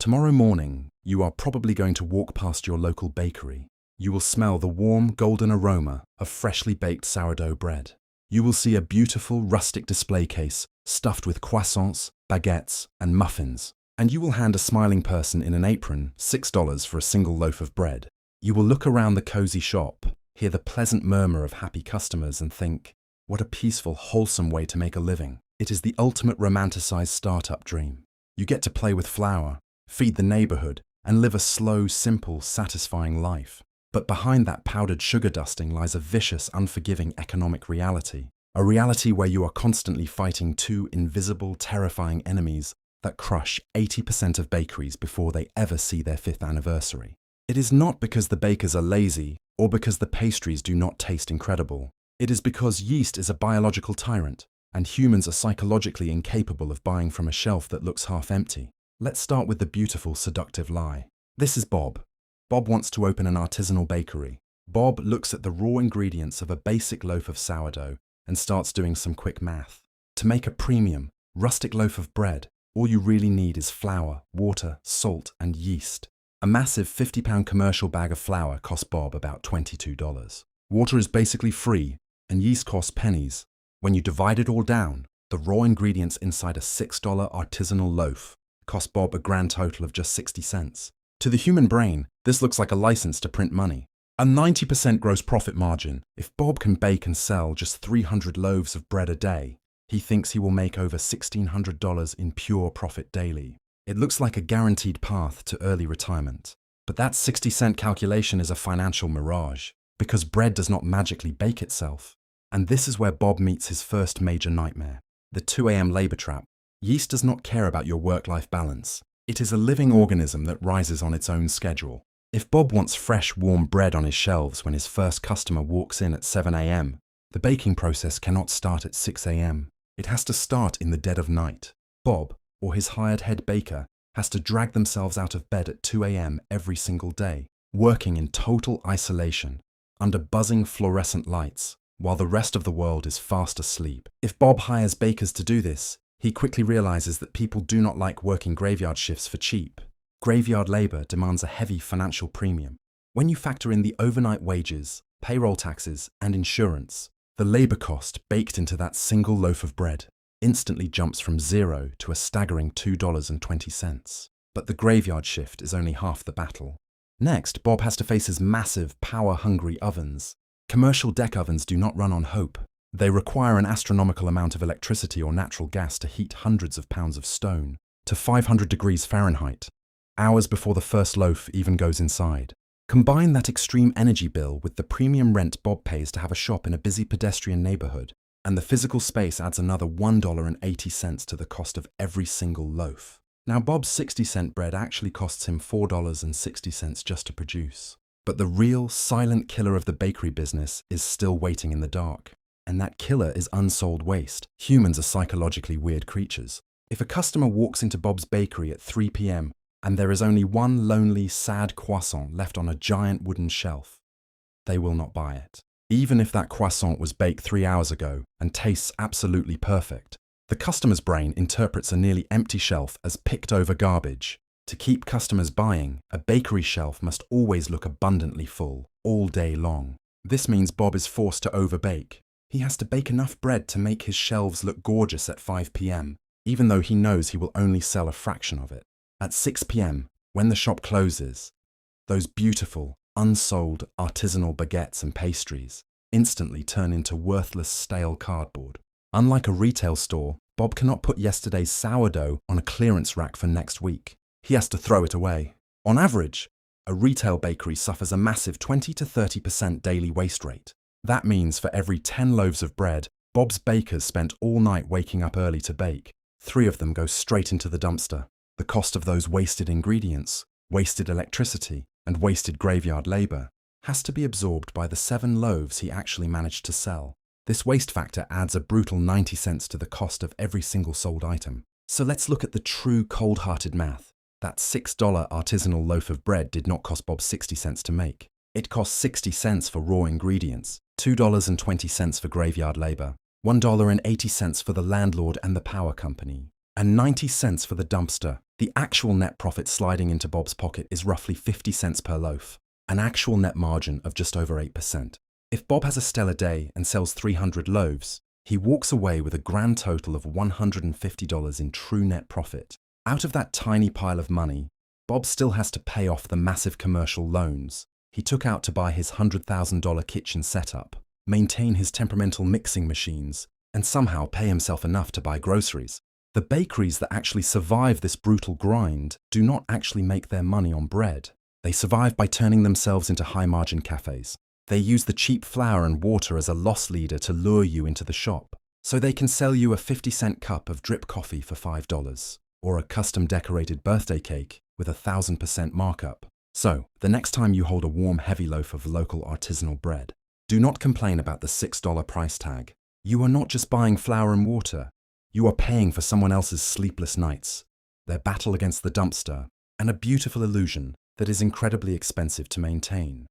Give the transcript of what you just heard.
Tomorrow morning, you are probably going to walk past your local bakery. You will smell the warm, golden aroma of freshly baked sourdough bread. You will see a beautiful, rustic display case stuffed with croissants, baguettes, and muffins. And you will hand a smiling person in an apron $6 for a single loaf of bread. You will look around the cozy shop, hear the pleasant murmur of happy customers, and think, what a peaceful, wholesome way to make a living. It is the ultimate romanticized startup dream. You get to play with flour, feed the neighborhood, and live a slow, simple, satisfying life. But behind that powdered sugar dusting lies a vicious, unforgiving economic reality. A reality where you are constantly fighting two invisible, terrifying enemies that crush 80% of bakeries before they ever see their 5th anniversary. It is not because the bakers are lazy or because the pastries do not taste incredible. It is because yeast is a biological tyrant, and humans are psychologically incapable of buying from a shelf that looks half empty. Let's start with the beautiful, seductive lie. This is Bob. Bob wants to open an artisanal bakery. Bob looks at the raw ingredients of a basic loaf of sourdough and starts doing some quick math. To make a premium, rustic loaf of bread, all you really need is flour, water, salt, and yeast. A massive £50 commercial bag of flour costs Bob about $22. Water is basically free, and yeast costs pennies. When you divide it all down, the raw ingredients inside a $6 artisanal loaf cost Bob a grand total of just 60 cents. To the human brain, this looks like a license to print money. A 90% gross profit margin. If Bob can bake and sell just 300 loaves of bread a day, he thinks he will make over $1,600 in pure profit daily. It looks like a guaranteed path to early retirement. But that 60-cent calculation is a financial mirage, because bread does not magically bake itself. And this is where Bob meets his first major nightmare, the 2 a.m. labor trap. Yeast does not care about your work-life balance. It is a living organism that rises on its own schedule. If Bob wants fresh, warm bread on his shelves when his first customer walks in at 7 a.m., the baking process cannot start at 6 a.m. It has to start in the dead of night. Bob, or his hired head baker, has to drag themselves out of bed at 2 a.m. every single day, working in total isolation, under buzzing fluorescent lights, while the rest of the world is fast asleep. If Bob hires bakers to do this, he quickly realizes that people do not like working graveyard shifts for cheap. Graveyard labor demands a heavy financial premium. When you factor in the overnight wages, payroll taxes, and insurance, the labor cost baked into that single loaf of bread instantly jumps from $0 to a staggering $2.20. But the graveyard shift is only half the battle. Next, Bob has to face his massive, power-hungry ovens. Commercial deck ovens do not run on hope. They require an astronomical amount of electricity or natural gas to heat hundreds of pounds of stone to 500 degrees Fahrenheit, hours before the first loaf even goes inside. Combine that extreme energy bill with the premium rent Bob pays to have a shop in a busy pedestrian neighborhood, and the physical space adds another $1.80 to the cost of every single loaf. Now, Bob's 60-cent bread actually costs him $4.60 just to produce. But the real, silent killer of the bakery business is still waiting in the dark. And that killer is unsold waste. Humans are psychologically weird creatures. If a customer walks into Bob's bakery at 3 p.m. and there is only one lonely, sad croissant left on a giant wooden shelf, they will not buy it. Even if that croissant was baked 3 hours ago and tastes absolutely perfect, the customer's brain interprets a nearly empty shelf as picked over garbage. To keep customers buying, a bakery shelf must always look abundantly full, all day long. This means Bob is forced to overbake. He has to bake enough bread to make his shelves look gorgeous at 5 p.m., even though he knows he will only sell a fraction of it. At 6 p.m., when the shop closes, those beautiful, unsold artisanal baguettes and pastries instantly turn into worthless, stale cardboard. Unlike a retail store, Bob cannot put yesterday's sourdough on a clearance rack for next week. He has to throw it away. On average, a retail bakery suffers a massive 20 to 30% daily waste rate. That means for every 10 loaves of bread, Bob's bakers spent all night waking up early to bake. 3 of them go straight into the dumpster. The cost of those wasted ingredients, wasted electricity, and wasted graveyard labor has to be absorbed by the 7 loaves he actually managed to sell. This waste factor adds a brutal 90 cents to the cost of every single sold item. So let's look at the true cold-hearted math. That $6 artisanal loaf of bread did not cost Bob 60 cents to make. It cost 60 cents for raw ingredients, $2.20 for graveyard labor, $1.80 for the landlord and the power company, and 90 cents for the dumpster. The actual net profit sliding into Bob's pocket is roughly 50 cents per loaf, an actual net margin of just over 8%. If Bob has a stellar day and sells 300 loaves, he walks away with a grand total of $150 in true net profit. Out of that tiny pile of money, Bob still has to pay off the massive commercial loans he took out to buy his $100,000 kitchen setup, maintain his temperamental mixing machines, and somehow pay himself enough to buy groceries. The bakeries that actually survive this brutal grind do not actually make their money on bread. They survive by turning themselves into high-margin cafes. They use the cheap flour and water as a loss leader to lure you into the shop, so they can sell you a 50-cent cup of drip coffee for $5, or a custom-decorated birthday cake with 1,000% markup. So, the next time you hold a warm, heavy loaf of local artisanal bread, do not complain about the $6 price tag. You are not just buying flour and water, you are paying for someone else's sleepless nights, their battle against the dumpster, and a beautiful illusion that is incredibly expensive to maintain.